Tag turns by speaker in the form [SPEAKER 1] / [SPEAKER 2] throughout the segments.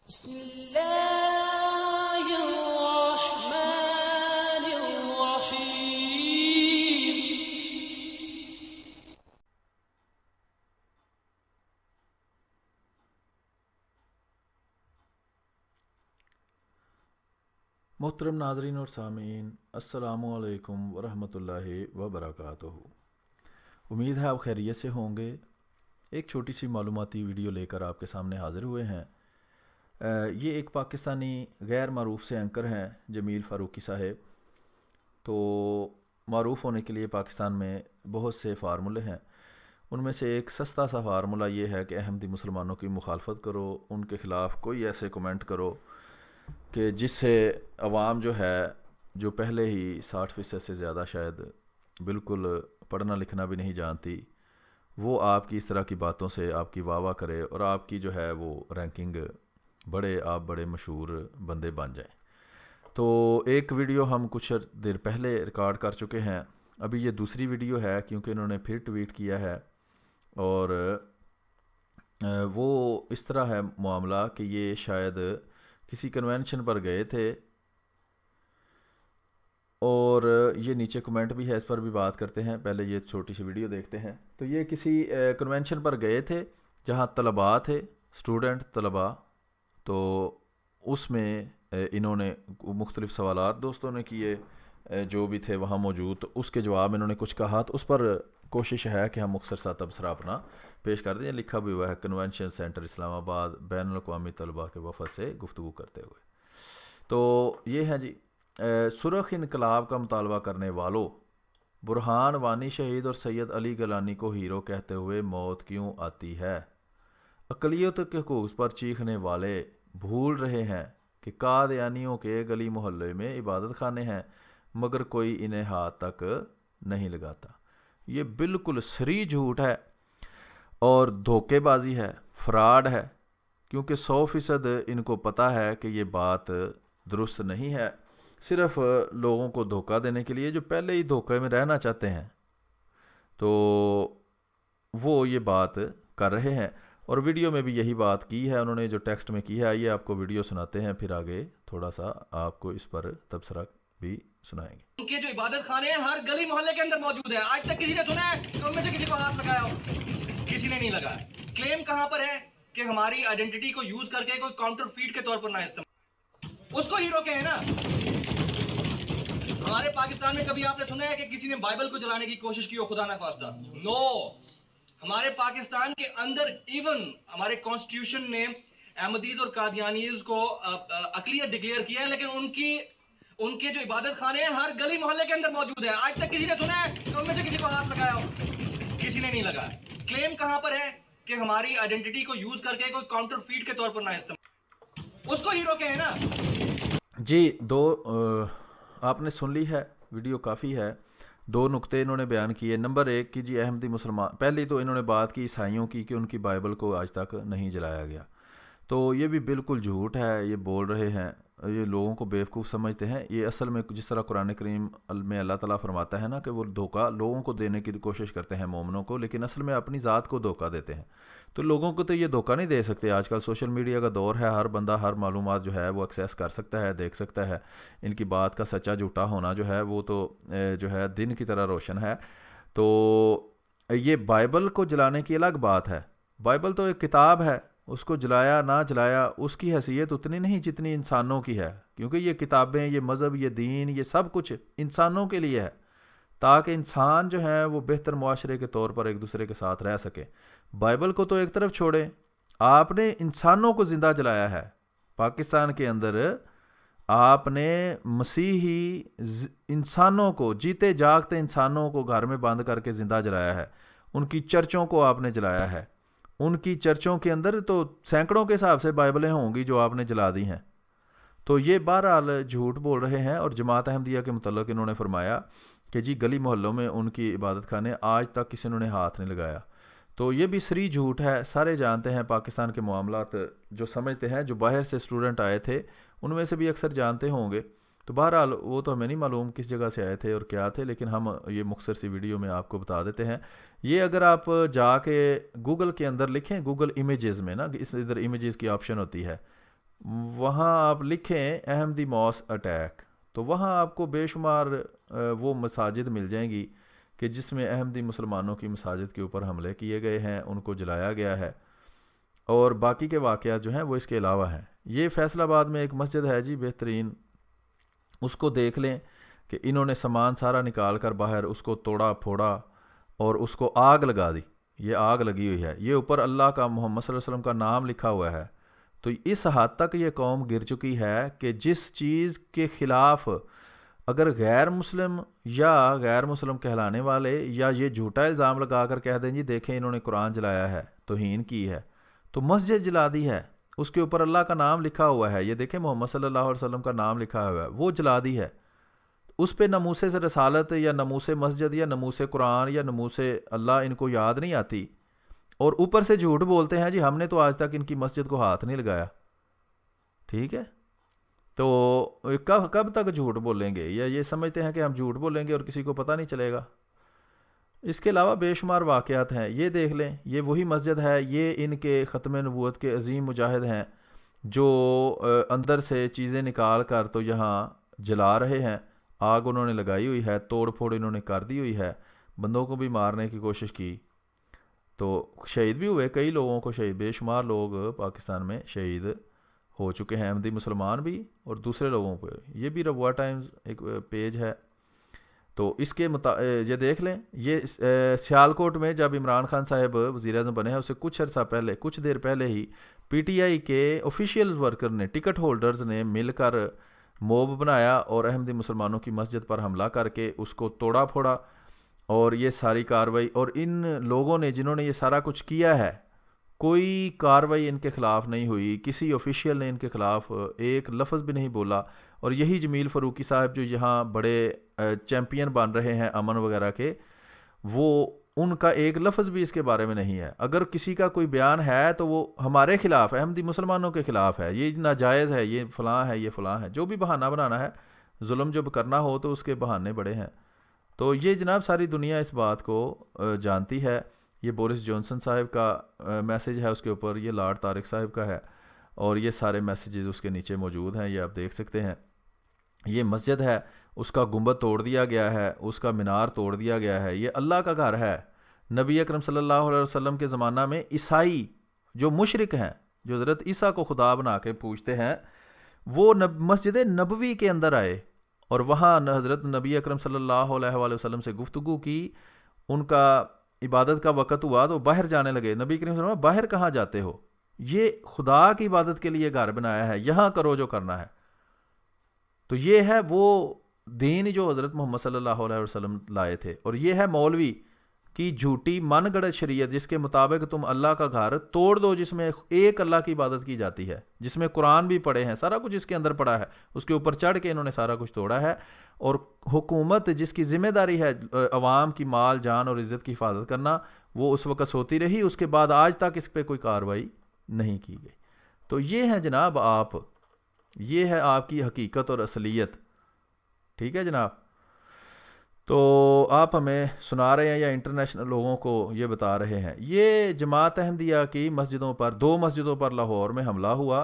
[SPEAKER 1] بسم الله الرحمن الرحيم.
[SPEAKER 2] محترم ناظرین اور سامعین، السلام علیکم ورحمۃ اللہ وبرکاتہ۔ امید ہے آپ خیریت سے ہوں گے۔ ایک چھوٹی سی معلوماتی ویڈیو لے کر آپ کے سامنے حاضر ہوئے ہیں۔ یہ ایک پاکستانی غیر معروف سے اینکر ہیں، جمیل فاروقی صاحب۔ تو معروف ہونے کے لیے پاکستان میں بہت سے فارمولے ہیں۔ ان میں سے ایک سستا سا فارمولہ یہ ہے کہ احمدی مسلمانوں کی مخالفت کرو، ان کے خلاف کوئی ایسے کومنٹ کرو کہ جس سے عوام جو ہے، جو پہلے ہی 60% سے زیادہ شاید بالکل پڑھنا لکھنا بھی نہیں جانتی، وہ آپ کی اس طرح کی باتوں سے آپ کی واہ واہ کرے اور آپ کی جو ہے وہ رینکنگ آپ بڑے مشہور بندے بن جائیں۔ تو ایک ویڈیو ہم کچھ دیر پہلے ریکارڈ کر چکے ہیں، ابھی یہ دوسری ویڈیو ہے کیونکہ انہوں نے پھر ٹویٹ کیا ہے، اور وہ اس طرح ہے معاملہ کہ یہ شاید کسی کنونشن پر گئے تھے، اور یہ نیچے کمنٹ بھی ہے، اس پر بھی بات کرتے ہیں۔ پہلے یہ چھوٹی سی ویڈیو دیکھتے ہیں۔ تو یہ کسی کنونشن پر گئے تھے جہاں طلباء تھے، اسٹوڈنٹ طلباء، تو اس میں انہوں نے مختلف سوالات دوستوں نے کیے، جو بھی تھے وہاں موجود، تو اس کے جواب انہوں نے کچھ کہا، تو اس پر کوشش ہے کہ ہم مختصر سا تبصرہ اپنا پیش کر دیں۔ لکھا بھی ہوا ہے، کنونشن سینٹر اسلام آباد بین الاقوامی طلباء کے وفد سے گفتگو کرتے ہوئے۔ تو یہ ہے جی، سرخ انقلاب کا مطالبہ کرنے والوں، برہان وانی شہید اور سید علی گیلانی کو ہیرو کہتے ہوئے موت کیوں آتی ہے؟ اقلیت کے حقوق پر چیخنے والے بھول رہے ہیں کہ قادیانیوں کے گلی محلے میں عبادت خانے ہیں، مگر کوئی انہیں ہاتھ تک نہیں لگاتا۔ یہ بالکل سری جھوٹ ہے اور دھوکے بازی ہے، فراڈ ہے، کیونکہ 100% ان کو پتا ہے کہ یہ بات درست نہیں ہے، صرف لوگوں کو دھوکہ دینے کے لیے جو پہلے ہی دھوکے میں رہنا چاہتے ہیں، تو وہ یہ بات کر رہے ہیں۔ اور ویڈیو میں بھی یہی بات کی ہے انہوں نے، جو ٹیکسٹ میں کی ہے۔ آئیے آپ کو ویڈیو سناتے ہیں، پھر آگے تھوڑا سا آپ کو اس پر تبصرہ بھی سنائیں گے۔
[SPEAKER 3] ان کے جو عبادت خانے ہیں ہر گلی محلے کے اندر موجود ہیں۔ آج تک کسی نے سنا ہے کہ ان میں سے کسی کو ہاتھ لگایا ہو؟ کسی نے نہیں لگایا۔ کلیم کہاں پر ہے کہ ہماری آئیڈینٹی کو یوز کر کے کوئی کاؤنٹر فیٹ کے طور پر نہ استعمال، اس کو ہیرو کہیں نا۔ ہمارے پاکستان میں کبھی آپ نے سنا ہے کہ کسی نے بائبل کو جلانے کی کوشش کی ہو؟ خدا نہ خواستہ، نو۔ ہمارے پاکستان کے اندر ایون ہمارے کانسٹیٹیوشن نے احمدیز اور قادیانیز کو اقلیت ڈکلیئر کیا ہے، لیکن ان کے جو عبادت خانے ہیں ہر گلی محلے کے اندر موجود ہیں۔ آج تک کسی نے سنا ہے کہ ان میں سے کسی کو ہاتھ لگایا ہو؟ کسی نے نہیں لگایا۔ کلیم کہاں پر ہے کہ ہماری آئیڈینٹی کو یوز کر کے کوئی کاؤنٹر فیٹ کے طور پر نہ استعمال، اس کو ہیرو کہیں نا۔
[SPEAKER 2] جی، آپ نے سن لی ہے، ویڈیو کافی ہے۔ 2 نقطے انہوں نے بیان کیے۔ نمبر 1 کہ جی احمدی مسلمان، پہلی تو انہوں نے بات کی عیسائیوں کی کہ ان کی بائبل کو آج تک نہیں جلایا گیا، تو یہ بھی بالکل جھوٹ ہے۔ یہ بول رہے ہیں، یہ لوگوں کو بیوقوف سمجھتے ہیں۔ یہ اصل میں جس طرح قرآن کریم میں اللہ تعالیٰ فرماتا ہے نا کہ وہ دھوکہ لوگوں کو دینے کی کوشش کرتے ہیں، مومنوں کو، لیکن اصل میں اپنی ذات کو دھوکہ دیتے ہیں۔ تو لوگوں کو تو یہ دھوکہ نہیں دے سکتے۔ آج کل سوشل میڈیا کا دور ہے، ہر بندہ ہر معلومات جو ہے وہ ایکسیس کر سکتا ہے، دیکھ سکتا ہے۔ ان کی بات کا سچا جھوٹا ہونا جو ہے وہ تو جو ہے دن کی طرح روشن ہے۔ تو یہ بائبل کو جلانے کی الگ بات ہے۔ بائبل تو ایک کتاب ہے، اس کو جلایا نہ جلایا اس کی حیثیت اتنی نہیں جتنی انسانوں کی ہے، کیونکہ یہ کتابیں، یہ مذہب، یہ دین، یہ سب کچھ انسانوں کے لیے ہے، تاکہ انسان جو ہے وہ بہتر معاشرے کے طور پر ایک دوسرے کے ساتھ رہ سکے۔ بائبل کو تو ایک طرف چھوڑیں، آپ نے انسانوں کو زندہ جلایا ہے۔ پاکستان کے اندر آپ نے مسیحی انسانوں کو، جیتے جاگتے انسانوں کو گھر میں بند کر کے زندہ جلایا ہے۔ ان کی چرچوں کو آپ نے جلایا ہے۔ ان کی چرچوں کے اندر تو سینکڑوں کے حساب سے بائبلیں ہوں گی جو آپ نے جلا دی ہیں۔ تو یہ بہرحال جھوٹ بول رہے ہیں۔ اور جماعت احمدیہ کے متعلق انہوں نے فرمایا کہ جی گلی محلوں میں ان کی عبادت خانے آج تک کسی نے ہاتھ نہیں لگایا، تو یہ بھی سری جھوٹ ہے۔ سارے جانتے ہیں پاکستان کے معاملات، جو سمجھتے ہیں، جو باہر سے اسٹوڈنٹ آئے تھے ان میں سے بھی اکثر جانتے ہوں گے۔ تو بہرحال وہ تو ہمیں نہیں معلوم کس جگہ سے آئے تھے اور کیا تھے، لیکن ہم یہ مختصر سی ویڈیو میں آپ کو بتا دیتے ہیں۔ یہ اگر آپ جا کے گوگل کے اندر لکھیں، گوگل امیجز میں نا، اس ادھر امیجز کی آپشن ہوتی ہے، وہاں آپ لکھیں احمدی ماس اٹیک، تو وہاں آپ کو بے شمار وہ مساجد مل جائیں گی کہ جس میں احمدی مسلمانوں کی مساجد کے اوپر حملے کیے گئے ہیں، ان کو جلایا گیا ہے، اور باقی کے واقعات جو ہیں وہ اس کے علاوہ ہیں۔ یہ فیصل آباد میں ایک مسجد ہے جی بہترین، اس کو دیکھ لیں کہ انہوں نے سامان سارا نکال کر باہر اس کو توڑا پھوڑا اور اس کو آگ لگا دی، یہ آگ لگی ہوئی ہے، یہ اوپر اللہ کا، محمد صلی اللہ علیہ وسلم کا نام لکھا ہوا ہے۔ تو اس حد تک یہ قوم گر چکی ہے کہ جس چیز کے خلاف اگر غیر مسلم یا غیر مسلم کہلانے والے یا یہ جھوٹا الزام لگا کر کہہ دیں جی دیکھیں انہوں نے قرآن جلایا ہے، توہین کی ہے، تو مسجد جلا دی ہے، اس کے اوپر اللہ کا نام لکھا ہوا ہے، یہ دیکھیں محمد صلی اللہ علیہ وسلم کا نام لکھا ہوا ہے، وہ جلا دی ہے، اس پہ ناموس رسالت یا ناموس مسجد یا ناموس قرآن یا ناموس اللہ ان کو یاد نہیں آتی، اور اوپر سے جھوٹ بولتے ہیں جی ہم نے تو آج تک ان کی مسجد کو ہاتھ نہیں لگایا۔ ٹھیک ہے، تو کب تک جھوٹ بولیں گے، یا یہ سمجھتے ہیں کہ ہم جھوٹ بولیں گے اور کسی کو پتہ نہیں چلے گا؟ اس کے علاوہ بے شمار واقعات ہیں، یہ دیکھ لیں، یہ وہی مسجد ہے، یہ ان کے ختم نبوت کے عظیم مجاہد ہیں جو اندر سے چیزیں نکال کر تو یہاں جلا رہے ہیں، آگ انہوں نے لگائی ہوئی ہے، توڑ پھوڑ انہوں نے کر دی ہوئی ہے، بندوں کو بھی مارنے کی کوشش کی، تو شہید بھی ہوئے، کئی لوگوں کو شہید، بے شمار لوگ پاکستان میں شہید ہو چکے ہیں، احمدی مسلمان بھی اور دوسرے لوگوں پہ۔ یہ بھی ربوہ ٹائمز ایک پیج ہے، تو اس کے یہ دیکھ لیں، یہ سیالکوٹ میں جب عمران خان صاحب وزیر اعظم بنے ہیں اسے کچھ عرصہ پہلے، کچھ دیر پہلے ہی پی ٹی آئی کے آفیشیل ورکر نے، ٹکٹ ہولڈرز نے مل کر موب بنایا اور احمدی مسلمانوں کی مسجد پر حملہ کر کے اس کو توڑا پھوڑا، اور یہ ساری کاروائی، اور ان لوگوں نے جنہوں نے یہ سارا کچھ کیا ہے کوئی کاروائی ان کے خلاف نہیں ہوئی، کسی آفیشیل نے ان کے خلاف ایک لفظ بھی نہیں بولا، اور یہی جمیل فاروقی صاحب جو یہاں بڑے چیمپئن بن رہے ہیں امن وغیرہ کے، وہ ان کا ایک لفظ بھی اس کے بارے میں نہیں ہے، اگر کسی کا کوئی بیان ہے تو وہ ہمارے خلاف، احمدی مسلمانوں کے خلاف ہے، یہ ناجائز ہے، یہ فلاں ہے، یہ فلاں ہے، جو بھی بہانہ بنانا ہے، ظلم جب کرنا ہو تو اس کے بہانے بڑے ہیں۔ تو یہ جناب ساری دنیا اس بات کو جانتی ہے، یہ بورس جانسن صاحب کا میسج ہے اس کے اوپر، یہ لارڈ طارق صاحب کا ہے، اور یہ سارے میسیجز اس کے نیچے موجود ہیں، یہ آپ دیکھ سکتے ہیں۔ یہ مسجد ہے، اس کا گنبد توڑ دیا گیا ہے، اس کا مینار توڑ دیا گیا ہے، یہ اللہ کا گھر ہے۔ نبی اکرم صلی اللہ علیہ وسلم کے زمانہ میں عیسائی جو مشرک ہیں، جو حضرت عیسیٰ کو خدا بنا کے پوجتے ہیں، وہ مسجد نبوی کے اندر آئے اور وہاں حضرت نبی اکرم صلی اللہ علیہ وآلہ وسلم سے گفتگو کی، ان کا عبادت کا وقت ہوا تو باہر جانے لگے، نبی کریم صلی اللہ علیہ وسلم باہر کہاں جاتے ہو، یہ خدا کی عبادت کے لیے گھر بنایا ہے، یہاں کرو جو کرنا ہے۔ تو یہ ہے وہ دین جو حضرت محمد صلی اللہ علیہ وسلم لائے تھے، اور یہ ہے مولوی کی جھوٹی من گڑت شریعت جس کے مطابق تم اللہ کا گھر توڑ دو، جس میں ایک اللہ کی عبادت کی جاتی ہے، جس میں قرآن بھی پڑھے ہیں، سارا کچھ اس کے اندر پڑا ہے، اس کے اوپر چڑھ کے انہوں نے سارا کچھ توڑا ہے، اور حکومت جس کی ذمہ داری ہے عوام کی مال جان اور عزت کی حفاظت کرنا، وہ اس وقت ہوتی رہی، اس کے بعد آج تک اس پہ کوئی کاروائی نہیں کی گئی۔ تو یہ ہے جناب یہ ہے آپ کی حقیقت اور اصلیت، ٹھیک ہے جناب۔ تو آپ ہمیں سنا رہے ہیں یا انٹرنیشنل لوگوں کو یہ بتا رہے ہیں، یہ جماعت احمدیہ کی مسجدوں پر، 2 مسجدوں پر لاہور میں حملہ ہوا،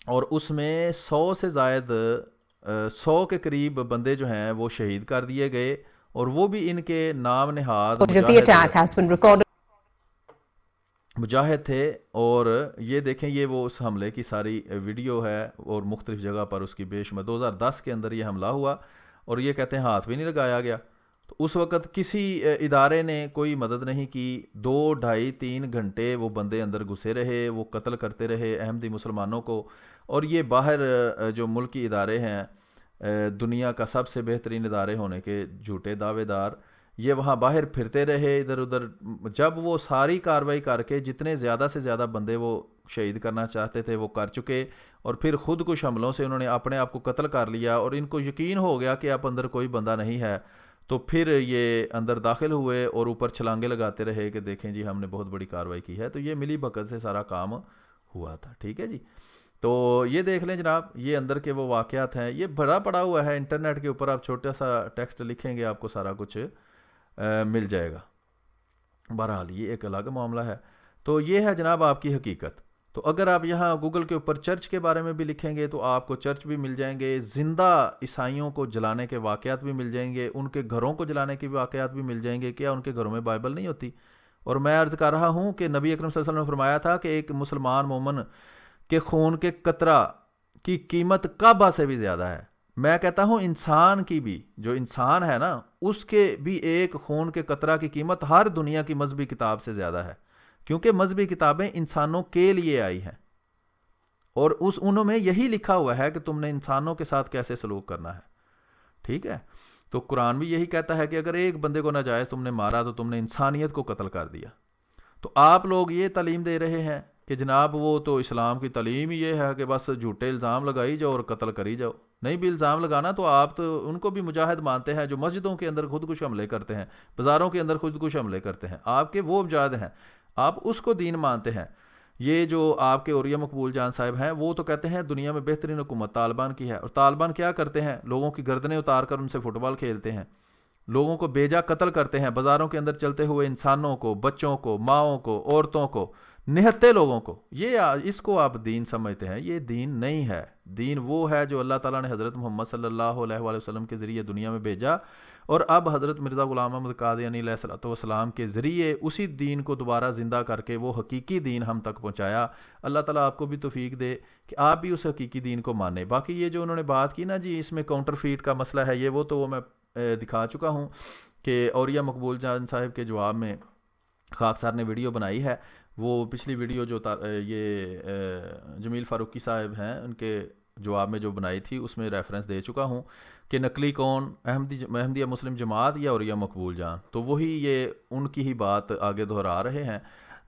[SPEAKER 2] اور اس میں 100 سے زائد 100 کے قریب بندے جو ہیں وہ شہید کر دیے گئے، اور وہ بھی ان کے نام نہاد مجاہد تھے۔ اور یہ دیکھیں، یہ وہ اس حملے کی ساری ویڈیو ہے، اور مختلف جگہ پر اس کی بے شمار 2010 کے اندر یہ حملہ ہوا، اور یہ کہتے ہیں ہاتھ بھی نہیں لگایا گیا۔ تو اس وقت کسی ادارے نے کوئی مدد نہیں کی، 2 ڈھائی 3 گھنٹے وہ بندے اندر گھسے رہے، وہ قتل کرتے رہے احمدی مسلمانوں کو، اور یہ باہر جو ملکی ادارے ہیں، دنیا کا سب سے بہترین ادارے ہونے کے جھوٹے دعوے دار، یہ وہاں باہر پھرتے رہے ادھر ادھر، جب وہ ساری کاروائی کر کے جتنے زیادہ سے زیادہ بندے وہ شہید کرنا چاہتے تھے وہ کر چکے، اور پھر خود کش حملوں سے انہوں نے اپنے آپ کو قتل کر لیا، اور ان کو یقین ہو گیا کہ اب اندر کوئی بندہ نہیں ہے، تو پھر یہ اندر داخل ہوئے اور اوپر چھلانگے لگاتے رہے کہ دیکھیں جی ہم نے بہت بڑی کاروائی کی ہے۔ تو یہ ملی بھگت سے سارا کام ہوا تھا، ٹھیک ہے جی۔ تو یہ دیکھ لیں جناب، یہ اندر کے وہ واقعات ہیں، یہ بڑا پڑا ہوا ہے انٹرنیٹ کے اوپر، آپ چھوٹا سا ٹیکسٹ لکھیں گے آپ کو سارا کچھ مل جائے گا۔ بہرحال یہ ایک الگ معاملہ ہے۔ تو یہ ہے جناب آپ کی حقیقت۔ تو اگر آپ یہاں گوگل کے اوپر چرچ کے بارے میں بھی لکھیں گے تو آپ کو چرچ بھی مل جائیں گے، زندہ عیسائیوں کو جلانے کے واقعات بھی مل جائیں گے، ان کے گھروں کو جلانے کے واقعات بھی مل جائیں گے۔ کیا ان کے گھروں میں بائبل نہیں ہوتی؟ اور میں عرض کر رہا ہوں کہ نبی اکرم صلی اللہ علیہ وسلم نے فرمایا تھا کہ ایک مسلمان مومن کے خون کے قطرہ کی قیمت کعبہ سے بھی زیادہ ہے۔ میں کہتا ہوں انسان کی بھی، جو انسان ہے نا، اس کے بھی ایک خون کے قطرہ کی قیمت ہر دنیا کی مذہبی کتاب سے زیادہ ہے، کیونکہ مذہبی کتابیں انسانوں کے لیے آئی ہیں، اور انہوں میں یہی لکھا ہوا ہے کہ تم نے انسانوں کے ساتھ کیسے سلوک کرنا ہے۔ ٹھیک ہے، تو قرآن بھی یہی کہتا ہے کہ اگر ایک بندے کو ناجائز تم نے مارا تو تم نے انسانیت کو قتل کر دیا۔ تو آپ لوگ یہ تعلیم دے رہے ہیں کہ جناب وہ تو اسلام کی تعلیم یہ ہے کہ بس جھوٹے الزام لگائی جاؤ اور قتل کری جاؤ۔ نہیں بھی الزام لگانا تو آپ تو ان کو بھی مجاہد مانتے ہیں جو مسجدوں کے اندر خودکش حملے کرتے ہیں، بازاروں کے اندر خودکش حملے کرتے ہیں، آپ کے وہ مجاہد ہیں، آپ اس کو دین مانتے ہیں۔ یہ جو آپ کے عوریہ مقبول جان صاحب ہیں وہ تو کہتے ہیں دنیا میں بہترین حکومت طالبان کی ہے، اور طالبان کیا کرتے ہیں؟ لوگوں کی گردنیں اتار کر ان سے فٹ بال کھیلتے ہیں، لوگوں کو بیجا قتل کرتے ہیں، بازاروں کے اندر چلتے ہوئے انسانوں کو، بچوں کو، ماؤں کو، عورتوں کو، نہتے لوگوں کو، یہ اس کو آپ دین سمجھتے ہیں۔ یہ دین نہیں ہے۔ دین وہ ہے جو اللہ تعالیٰ نے حضرت محمد صلی اللہ علیہ وآلہ وسلم کے ذریعے دنیا میں بھیجا، اور اب حضرت مرزا غلام احمد قادیانی علیہ الصلوۃ والسلام کے ذریعے اسی دین کو دوبارہ زندہ کر کے وہ حقیقی دین ہم تک پہنچایا۔ اللہ تعالیٰ آپ کو بھی توفیق دے کہ آپ بھی اس حقیقی دین کو مانیں۔ باقی یہ جو انہوں نے بات کی نا جی اس میں کاؤنٹر فیٹ کا مسئلہ ہے، یہ وہ تو وہ میں دکھا چکا ہوں کہ عوریہ مقبول جان صاحب کے جواب میں خاک سار نے ویڈیو بنائی ہے۔ وہ پچھلی ویڈیو جو یہ جمیل فاروقی صاحب ہیں ان کے جواب میں جو بنائی تھی اس میں ریفرنس دے چکا ہوں کہ نقلی کون، احمدیہ مسلم جماعت یا عوریہ مقبول جان، تو وہی یہ ان کی ہی بات آگے دہرا رہے ہیں،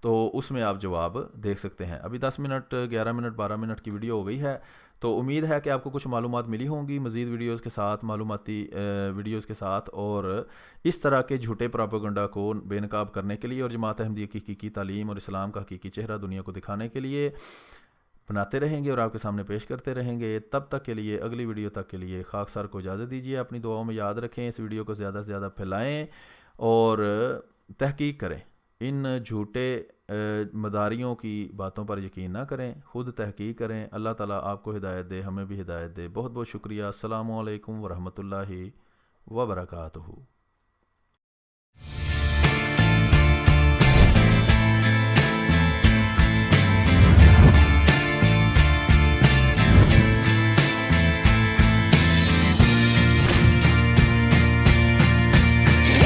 [SPEAKER 2] تو اس میں آپ جواب دیکھ سکتے ہیں۔ ابھی 10 منٹ 11 منٹ 12 منٹ کی ویڈیو ہو گئی ہے، تو امید ہے کہ آپ کو کچھ معلومات ملی ہوں گی مزید ویڈیوز کے ساتھ، معلوماتی ویڈیوز کے ساتھ، اور اس طرح کے جھوٹے پروپیگنڈا کو بے نقاب کرنے کے لیے اور جماعت احمدیہ کی حقیقی تعلیم اور اسلام کا حقیقی چہرہ دنیا کو دکھانے کے لیے بناتے رہیں گے اور آپ کے سامنے پیش کرتے رہیں گے۔ تب تک کے لیے، اگلی ویڈیو تک کے لیے خاک سار کو اجازت دیجیے۔ اپنی دعاؤں میں یاد رکھیں، اس ویڈیو کو زیادہ سے زیادہ پھیلائیں اور تحقیق کریں۔ ان جھوٹے مداریوں کی باتوں پر یقین نہ کریں، خود تحقیق کریں۔ اللہ تعالیٰ آپ کو ہدایت دے، ہمیں بھی ہدایت دے۔ بہت بہت شکریہ۔ السلام علیکم ورحمۃ اللہ وبرکاتہ۔